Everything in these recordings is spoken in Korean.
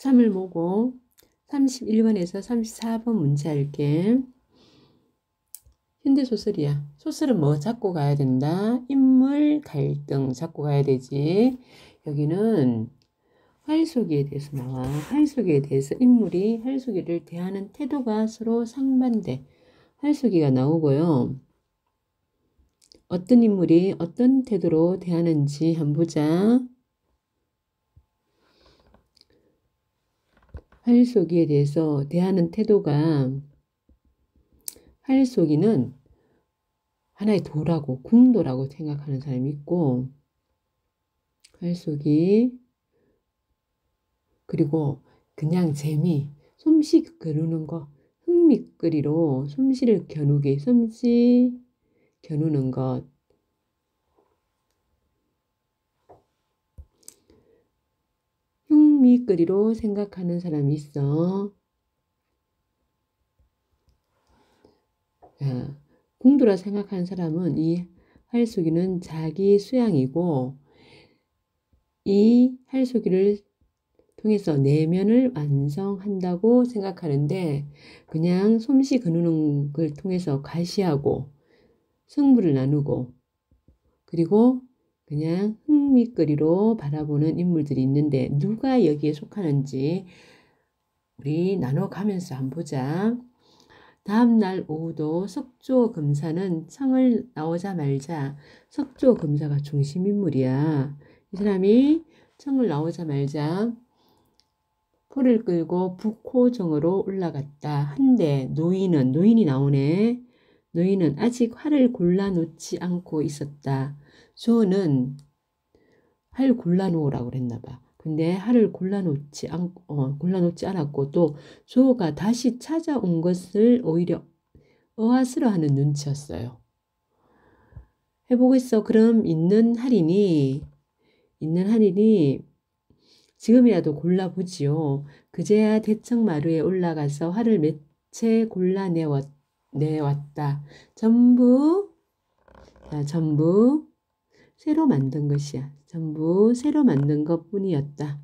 3을 모고 31번에서 34번 문제 할게. 현대소설이야. 소설은 뭐 잡고 가야 된다? 인물 갈등 잡고 가야 되지. 여기는 활쏘기에 대해서 나와. 활쏘기에 대해서 인물이 활쏘기를 대하는 태도가 서로 상반돼. 활쏘기가 나오고요. 어떤 인물이 어떤 태도로 대하는지 한번 보자. 활쏘기에 대해서 대하는 태도가, 활쏘기는 하나의 도라고, 궁도라고 생각하는 사람이 있고, 활쏘기, 그리고 그냥 재미, 솜씨 겨누는 거, 흥미끌이로 솜씨를 겨누기, 솜씨 겨누는 것. 흥미끌이로 생각하는 사람이 있어. 자, 궁두라 생각하는 사람은 이 활쏘기는 자기 수양이고, 이 활쏘기를 통해서 내면을 완성한다고 생각하는데, 그냥 솜씨 거누는 걸 통해서 과시하고 승부를 나누고, 그리고 그냥 흥미거리로 바라보는 인물들이 있는데, 누가 여기에 속하는지 우리 나눠가면서 한번 보자. 다음날 오후도 석조금사는 청을 나오자마자, 석조금사가 중심인물이야. 이 사람이 청을 나오자마자 포를 끌고 북호정으로 올라갔다. 한데 노인이 나오네. 노인은 아직 활을 골라놓지 않고 있었다. 주어는 활 골라놓으라고 그랬나 봐. 근데 활을 골라놓지 않았고, 또 주어가 다시 찾아온 것을 오히려 어하스러워하는 눈치였어요. 해보겠어. 그럼 있는 할인이 지금이라도 골라보지요. 그제야 대청마루에 올라가서 활을 몇 채 골라내왔다. 전부 새로 만든 것이야. 전부 새로 만든 것뿐이었다.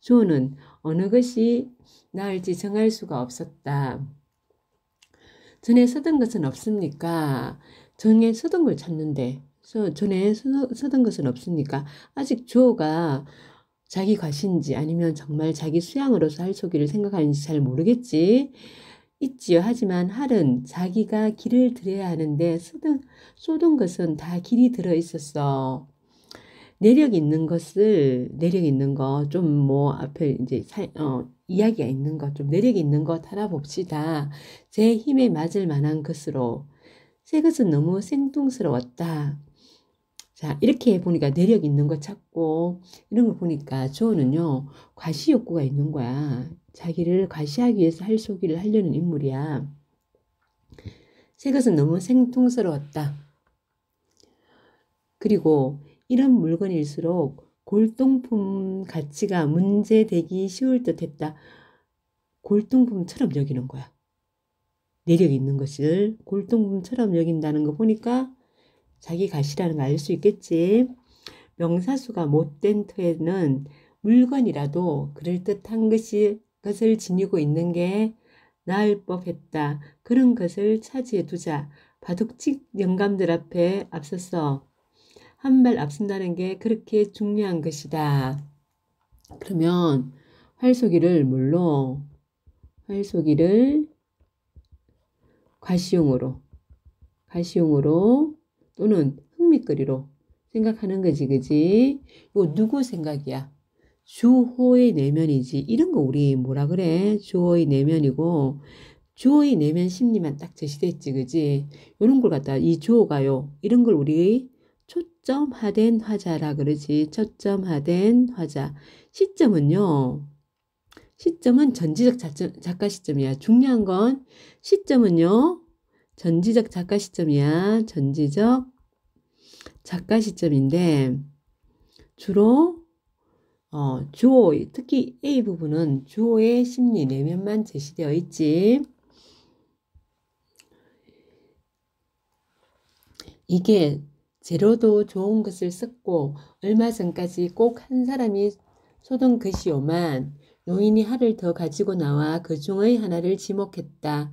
주어는 어느 것이 나을지 정할 수가 없었다. 전에 쓰던 것은 없습니까? 전에 쓰던 걸 찾는데 전에 쓰던 것은 없습니까? 아직 주어가 자기 과신지 아니면 정말 자기 수양으로서 활쏘기를 생각하는지 잘 모르겠지. 있지요. 하지만 할은 자기가 길을 들여야 하는데 쏟은 것은 다 길이 들어 있었어. 내력 있는 거 좀 뭐 앞에 이제 이야기가 있는 거, 좀 내력 있는 거 달아봅시다. 제 힘에 맞을 만한 것으로. 새 것은 너무 생뚱스러웠다. 자, 이렇게 보니까 내력 있는 거 찾고 이런 걸 보니까 주어는요, 과시 욕구가 있는 거야. 자기를 과시하기 위해서 활쏘기를 하려는 인물이야. 새 것은 너무 생뚱스러웠다. 그리고 이런 물건일수록 골동품 가치가 문제되기 쉬울 듯했다. 골동품처럼 여기는 거야. 내력 있는 것을 골동품처럼 여긴다는 거 보니까 자기 가시라는 걸 알 수 있겠지. 명사수가 못된 터에는 물건이라도 그럴듯한 것을 지니고 있는 게 나을 법했다. 그런 것을 차지해 두자. 바둑집 영감들 앞에 앞섰어. 한 발 앞선다는 게 그렇게 중요한 것이다. 그러면 활쏘기를 과시용으로 또는 흥미거리로 생각하는 거지, 그지? 이거 누구 생각이야? 주어의 내면이지. 이런 거 우리 뭐라 그래? 주어의 내면이고, 주어의 내면 심리만 딱 제시됐지, 그지? 이런 걸 갖다 이 주어가요. 이런 걸 우리 초점화된 화자라 그러지. 초점화된 화자. 시점은 전지적 작가 시점이야. 중요한 건 시점은요, 전지적 작가 시점이야. 전지적 작가 시점인데, 주로 주어, 특히 A 부분은 주어의 심리 내면만 제시되어 있지. 이게 재료도 좋은 것을 썼고 얼마 전까지 꼭 한 사람이 쏘던 것이오만 노인이 활을 더 가지고 나와 그 중의 하나를 지목했다.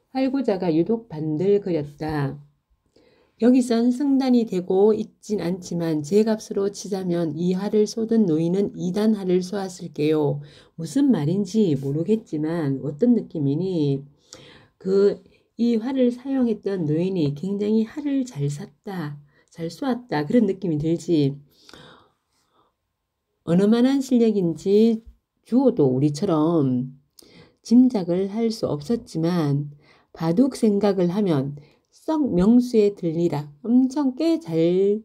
활구자가 유독 반들거렸다. 여기선 승단이 되고 있진 않지만 제 값으로 치자면 이 활을 쏘던 노인은 2단 활을 쏘았을게요. 무슨 말인지 모르겠지만 어떤 느낌이니? 이 활을 사용했던 노인이 굉장히 활을 잘 쐈다, 잘 쏘았다 그런 느낌이 들지. 어느 만한 실력인지 주어도 우리처럼 짐작을 할 수 없었지만 바둑 생각을 하면 썩 명수에 들리라. 엄청 꽤 잘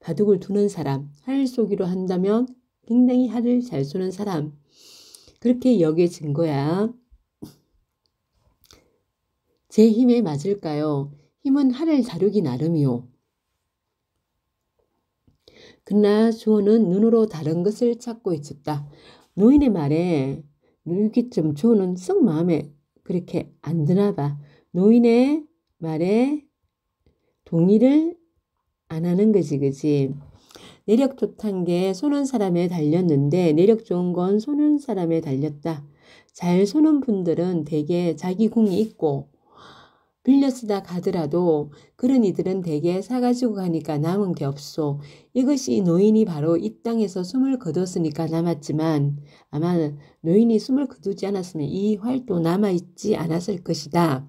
바둑을 두는 사람, 활 쏘기로 한다면 굉장히 활을 잘 쏘는 사람, 그렇게 여겨진 거야. 제 힘에 맞을까요? 힘은 활을 다루기 나름이요. 그러나 주호는 눈으로 다른 것을 찾고 있었다. 노인의 말에 이게 좀 주호는 썩 마음에 그렇게 안 드나 봐. 노인의 말에 동의를 안 하는 거지, 그지? 내력 좋단 게 쏘는 사람에 달렸는데 내력 좋은 건 쏘는 사람에 달렸다. 잘 쏘는 분들은 대개 자기 궁이 있고 빌려 쓰다 가더라도 그런 이들은 대개 사가지고 가니까 남은 게 없소. 이것이 노인이 바로 이 땅에서 숨을 거뒀으니까 남았지만 아마 노인이 숨을 거두지 않았으면 이 활도 남아있지 않았을 것이다.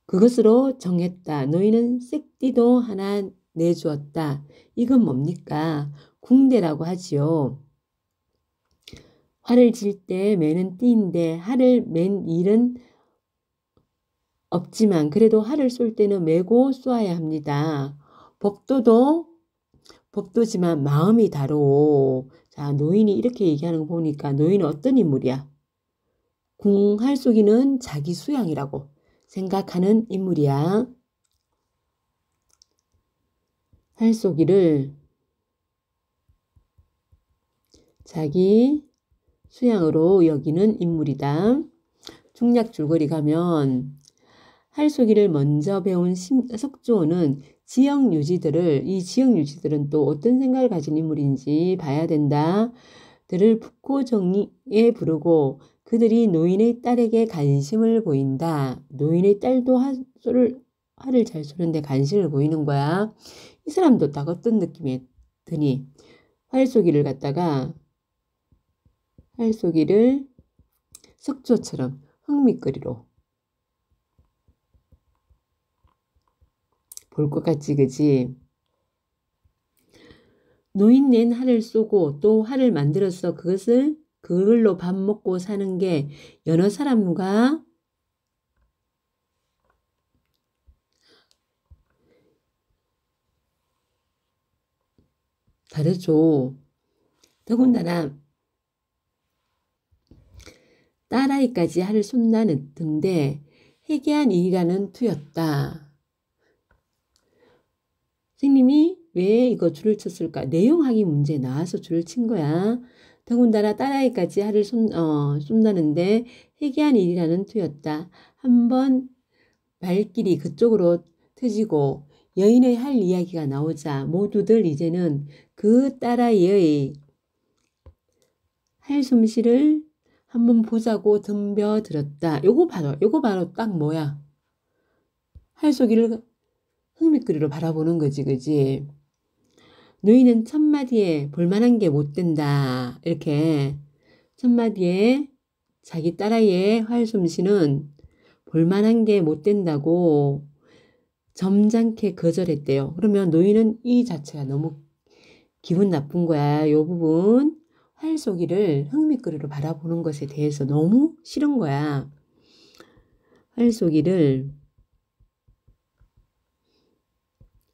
그것으로 정했다. 노인은 쌔띠도 하나 내주었다. 이건 뭡니까? 궁대라고 하지요. 활을 질 때 매는 띠인데 활을 맨 일은 없지만 그래도 활을 쏠 때는 메고 쏘아야 합니다. 법도지만 마음이 다르오. 자, 노인이 이렇게 얘기하는 거 보니까 노인은 어떤 인물이야? 활 쏘기는 자기 수양이라고 생각하는 인물이야. 활 쏘기를 자기 수양으로 여기는 인물이다. 중략 줄거리 가면 활 쏘기를 먼저 배운 석주호는 이 지역 유지들은 또 어떤 생각을 가진 인물인지 봐야 된다. 들을 북호정에 부르고 그들이 노인의 딸에게 관심을 보인다. 노인의 딸도 활을 잘 쏘는데 관심을 보이는 거야. 이 사람도 딱 어떤 느낌이 드니? 활 쏘기를 석조처럼 흥미거리로 볼 것 같지, 그지? 노인 낸 활을 쏘고 또 활을 만들어서 그걸로 밥 먹고 사는 게 여러 사람과 다르죠. 더군다나 딸아이까지 활을 쏜다는데 해괴한 일이라는 투였다. 선생님이 왜 이거 줄을 쳤을까? 내용하기 문제 나와서 줄을 친 거야. 더군다나 딸아이까지 활을 쏜다는데 해괴한 일이라는 투였다. 한번 발길이 그쪽으로 트지고 여인의 할 이야기가 나오자 모두들 이제는 그 딸아이의 할 솜씨를 한번 보자고 덤벼들었다. 요거 바로 딱 뭐야? 할 쏘기를 흥미거리로 바라보는 거지, 그지? 노인은 첫마디에 볼만한 게 못 된다. 이렇게 첫마디에 자기 딸아이의 활 솜씨는 볼만한 게 못 된다고 점잖게 거절했대요. 그러면 노인은 이 자체가 너무 기분 나쁜 거야. 요 부분 활 쏘기를 흥미거리로 바라보는 것에 대해서 너무 싫은 거야. 활 쏘기를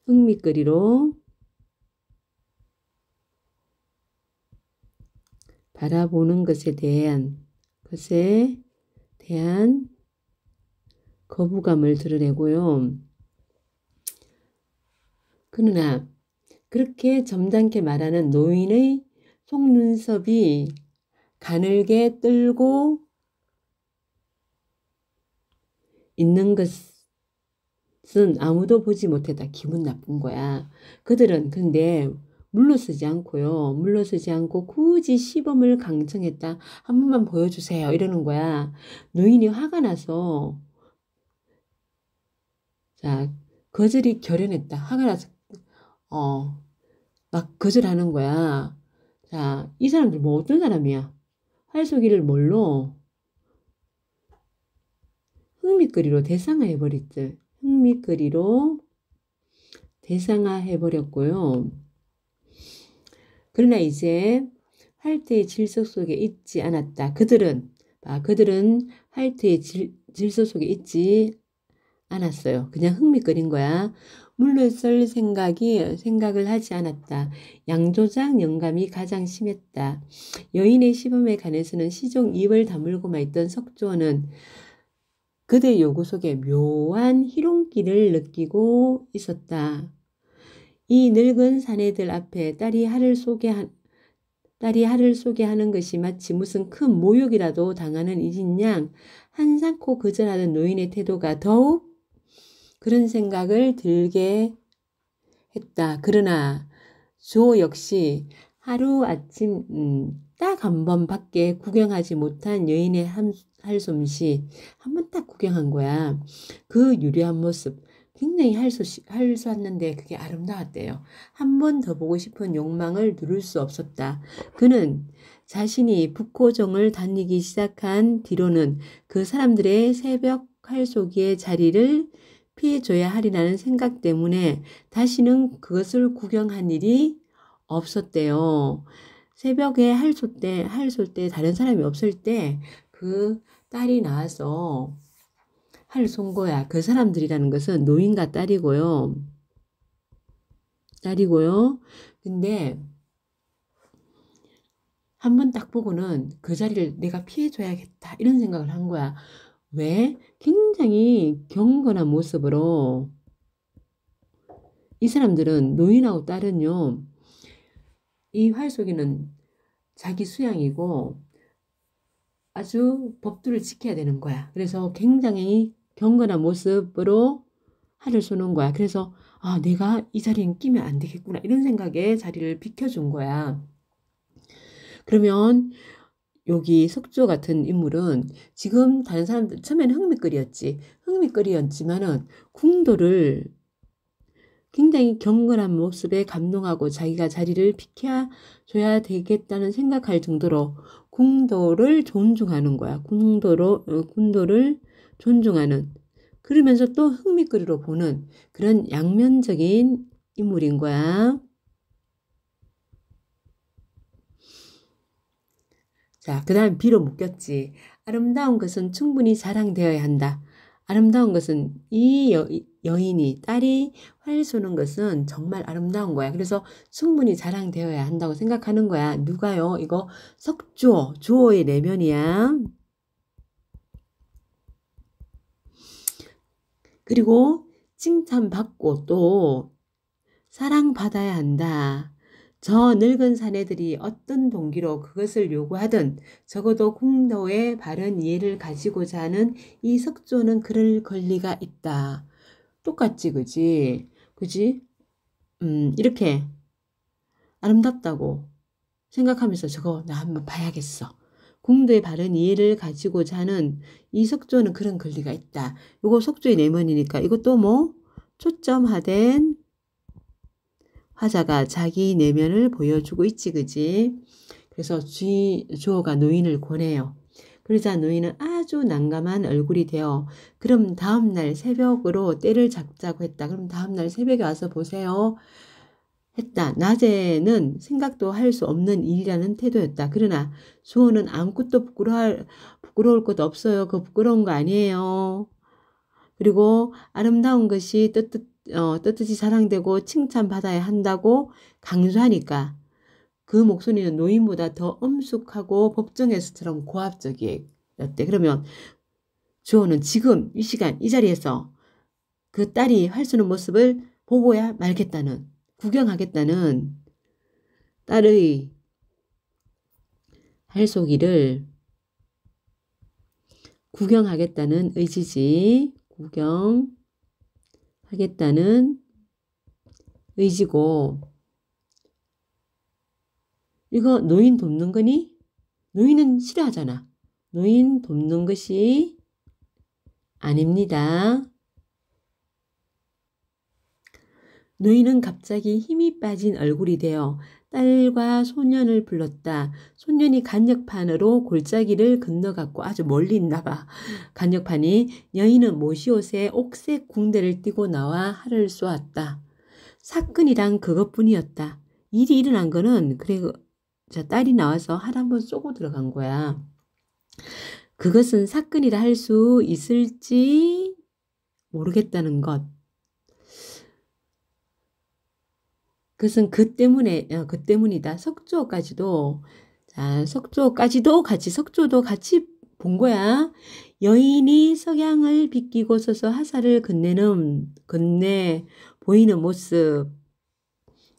흥미거리로 바라보는 것에 대한 거부감을 드러내고요. 그러나 그렇게 점잖게 말하는 노인의 속눈썹이 가늘게 떨고 있는 것은 아무도 보지 못했다. 기분 나쁜 거야. 그들은 근데 물러서지 않고요. 물러서지 않고 굳이 시범을 강청했다. 한 번만 보여주세요. 이러는 거야. 노인이 화가 나서 자 거절이 결연했다. 화가 나서 막 거절하는 거야. 자, 이 사람들 뭐 어떤 사람이야? 활쏘기를 뭘로? 흥미거리로 대상화해버렸지. 흥미거리로 대상화해버렸고요. 그러나 이제 활태의 질서 속에 있지 않았다. 그들은 활태의 질서 속에 있지 않았어요. 그냥 흥미거린 거야. 물러설 생각을 하지 않았다. 양조장 영감이 가장 심했다. 여인의 시범에 관해서는 시종 입을 다물고만 있던 석조는 그대 요구 속에 묘한 희롱기를 느끼고 있었다. 이 늙은 사내들 앞에 딸이 할을 소개하는 것이 마치 무슨 큰 모욕이라도 당하는 일인 양 한사코 거절하는 노인의 태도가 더욱 그런 생각을 들게 했다. 그러나 주호 역시 하루아침 딱 한 번밖에 구경하지 못한 여인의 할솜씨 한 번 딱 구경한 거야. 그 유려한 모습 굉장히 할수했는데 그게 아름다웠대요. 한 번 더 보고 싶은 욕망을 누를 수 없었다. 그는 자신이 북고정을 다니기 시작한 뒤로는 그 사람들의 새벽 활쏘기의 자리를 피해줘야 하리라는 생각 때문에 다시는 그것을 구경한 일이 없었대요. 새벽에 할쏠 때 다른 사람이 없을 때 그 딸이 나와서 할 쏜 거야. 그 사람들이라는 것은 노인과 딸이고요. 근데 한 번 딱 보고는 그 자리를 내가 피해줘야겠다. 이런 생각을 한 거야. 왜? 굉장히 경건한 모습으로 이 사람들은 노인하고 딸은요. 이 활쏘기는 자기 수양이고 아주 법도를 지켜야 되는 거야. 그래서 굉장히 경건한 모습으로 활을 쏘는 거야. 그래서 내가 이 자리에 끼면 안 되겠구나. 이런 생각에 자리를 비켜준 거야. 그러면 여기 석조 같은 인물은 지금 다른 사람들 처음에는 흥미거리였지만은 궁도를 굉장히 경건한 모습에 감동하고 자기가 자리를 비켜줘야 되겠다는 생각할 정도로 궁도를 존중하는 거야. 궁도를 존중하는. 그러면서 또 흥미거리로 보는 그런 양면적인 인물인 거야. 자, 그 다음 비로 묶였지. 아름다운 것은 충분히 자랑되어야 한다. 아름다운 것은 이 여인이 딸이 활 쏘는 것은 정말 아름다운 거야. 그래서 충분히 자랑되어야 한다고 생각하는 거야. 누가요? 이거 주어의 내면이야. 그리고 칭찬받고 또 사랑받아야 한다. 저 늙은 사내들이 어떤 동기로 그것을 요구하든 적어도 궁도의 바른 이해를 가지고자 하는 이 석조는 그럴 권리가 있다. 똑같지, 그지? 이렇게 아름답다고 생각하면서 저거 나 한번 봐야겠어. 궁도의 바른 이해를 가지고자 하는 이 석조는 그런 권리가 있다. 이거 석조의 내면이니까 이것도 뭐 초점화된 화자가 자기 내면을 보여주고 있지, 그지? 그래서 주어가 노인을 권해요. 그러자 노인은 아주 난감한 얼굴이 되어 그럼 다음날 새벽으로 때를 잡자고 했다. 그럼 다음날 새벽에 와서 보세요. 했다. 낮에는 생각도 할 수 없는 일이라는 태도였다. 그러나 주어는 아무것도 부끄러울 것도 없어요. 그거 부끄러운 거 아니에요. 그리고 아름다운 것이 떳떳이 자랑되고 칭찬받아야 한다고 강조하니까 그 목소리는 노인보다 더 엄숙하고 법정에서처럼 고압적이었대. 그러면 주호는 지금 이 시간 이 자리에서 그 딸이 활 쏘는 모습을 보고야 말겠다는, 구경하겠다는 딸의 활쏘기를 구경하겠다는 의지지. 구경하겠다는 의지고 이거 노인 돕는 거니? 노인은 싫어하잖아. 노인 돕는 것이 아닙니다. 노인은 갑자기 힘이 빠진 얼굴이 되어 딸과 소년을 불렀다. 소년이 간역판으로 골짜기를 건너갔고 아주 멀리 있나 봐. 간역판이 여인은 모시옷에 옥색 궁대를 띠고 나와 활을 쏘았다. 사건이란 그것뿐이었다. 일이 일어난 거는 그래 자 딸이 나와서 활 한번 쏘고 들어간 거야. 그것은 사건이라 할 수 있을지 모르겠다는 것. 그것은 그 때문이다. 석조까지도 석조도 같이 본 거야. 여인이 석양을 비끼고 서서 화살을 건네 보이는 모습.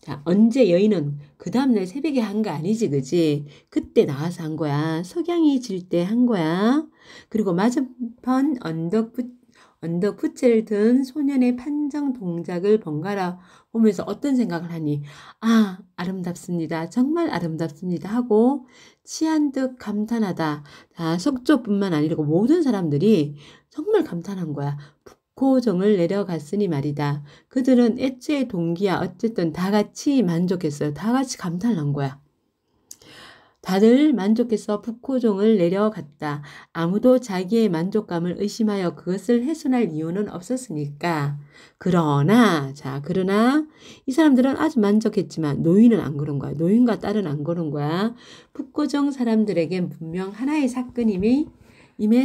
자, 언제 여인은 그 다음날 새벽에 한 거 아니지, 그지? 그때 나와서 한 거야. 석양이 질 때 한 거야. 그리고 맞은편 언덕 부채를 든 소년의 판정 동작을 번갈아 보면서 어떤 생각을 하니, 아, 아름답습니다. 정말 아름답습니다. 하고 취한 듯 감탄하다. 자, 석조뿐만 아니고 모든 사람들이 정말 감탄한 거야. 북호정을 내려갔으니 말이다. 그들은 애초에 동기야. 어쨌든 다 같이 만족했어요. 다 같이 감탄한 거야. 다들 만족해서 북호종을 내려갔다. 아무도 자기의 만족감을 의심하여 그것을 훼손할 이유는 없었으니까. 그러나 이 사람들은 아주 만족했지만 노인은 안 그런 거야. 노인과 딸은 안 그런 거야. 북호정 사람들에겐 분명 하나의 사건임에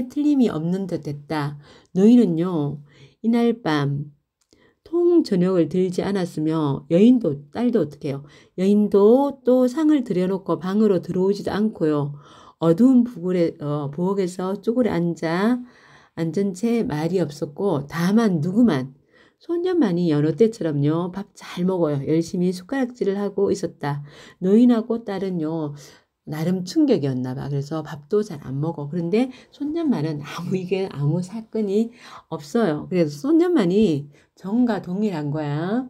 틀림이 없는 듯했다. 노인은요, 이날 밤 저녁을 들지 않았으며 여인도 딸도 어떻게 해요? 여인도 또 상을 들여놓고 방으로 들어오지도 않고요. 어두운 부엌에서 쪼그려 앉은 채 말이 없었고 다만 누구만 소년만이 여느 때처럼요 밥 잘 먹어요. 열심히 숟가락질을 하고 있었다. 노인하고 딸은요 나름 충격이었나 봐. 그래서 밥도 잘 안 먹어. 그런데 손년만은 아무 사건이 없어요. 그래서 손년만이 정과 동일한 거야.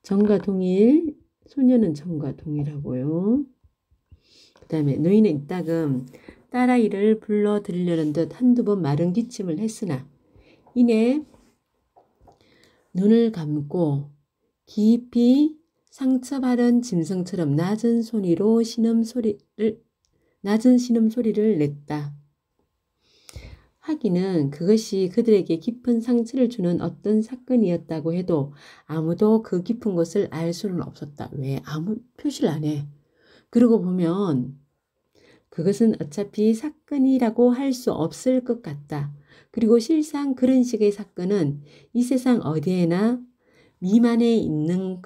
정과 동일, 소년은 정과 동일하고요. 그 다음에 노인은 이따금 딸아이를 불러들이려는 듯 한두 번 마른 기침을 했으나 이내 눈을 감고 깊이 상처받은 짐승처럼 낮은 신음소리를 냈다. 하기는 그것이 그들에게 깊은 상처를 주는 어떤 사건이었다고 해도 아무도 그 깊은 것을 알 수는 없었다. 왜? 아무 표시를 안 해. 그러고 보면 그것은 어차피 사건이라고 할 수 없을 것 같다. 그리고 실상 그런 식의 사건은 이 세상 어디에나 미만에 있는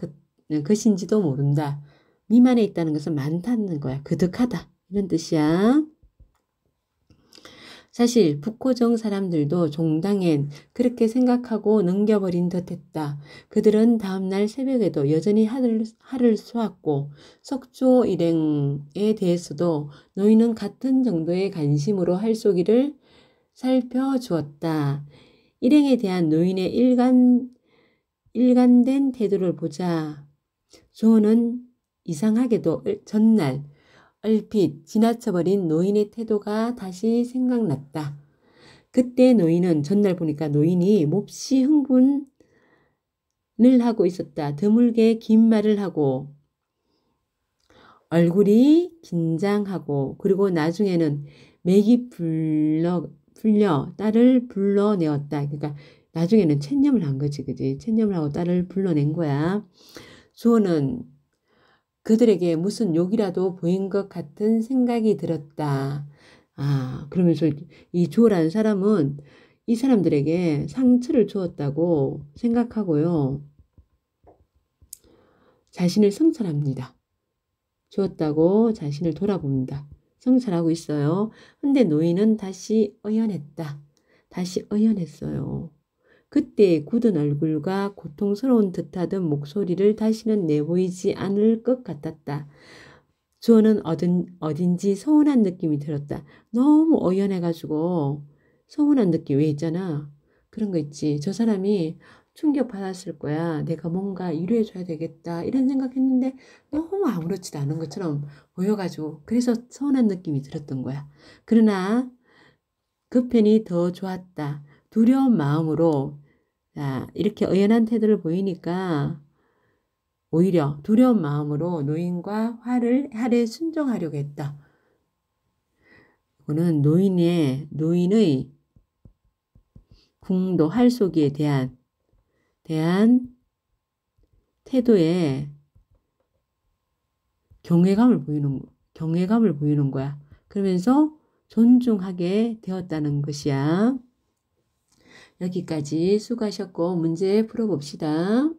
것인지도 모른다. 미만에 있다는 것은 많다는 거야. 그득하다. 이런 뜻이야. 사실 북호정 사람들도 종당엔 그렇게 생각하고 넘겨버린 듯했다. 그들은 다음날 새벽에도 여전히 활을 쏘았고 석조 일행에 대해서도 노인은 같은 정도의 관심으로 활쏘기를 살펴주었다. 일행에 대한 노인의 일관된 태도를 보자 조는 이상하게도 전날 얼핏 지나쳐버린 노인의 태도가 다시 생각났다. 그때 노인은 전날 보니까 노인이 몹시 흥분을 하고 있었다. 드물게 긴 말을 하고 얼굴이 긴장하고 그리고 나중에는 맥이 풀려 딸을 불러내었다. 그러니까 나중에는 체념을 한 거지, 그지? 체념을 하고 딸을 불러낸 거야. 주호는 그들에게 무슨 욕이라도 보인 것 같은 생각이 들었다. 아, 그러면서 이 주호라는 사람은 이 사람들에게 상처를 주었다고 생각하고요. 자신을 성찰합니다. 주었다고 자신을 돌아봅니다. 성찰하고 있어요. 근데 노인은 다시 어연했다. 다시 어연했어요. 그때의 굳은 얼굴과 고통스러운 듯하던 목소리를 다시는 내보이지 않을 것 같았다. 주어는 어딘지 서운한 느낌이 들었다. 너무 어연해가지고 서운한 느낌 왜 있잖아. 그런 거 있지. 저 사람이 충격받았을 거야. 내가 뭔가 위로해줘야 되겠다. 이런 생각했는데 너무 아무렇지도 않은 것처럼 보여가지고 그래서 서운한 느낌이 들었던 거야. 그러나 그 편이 더 좋았다. 두려운 마음으로 이렇게 의연한 태도를 보이니까 오히려 두려운 마음으로 노인과 할에 순종하려고 했다. 이거는 노인의 궁도 할속이에 대한 태도에 경외감을 보이는 거야. 그러면서 존중하게 되었다는 것이야. 여기까지 수고하셨고 문제 풀어봅시다.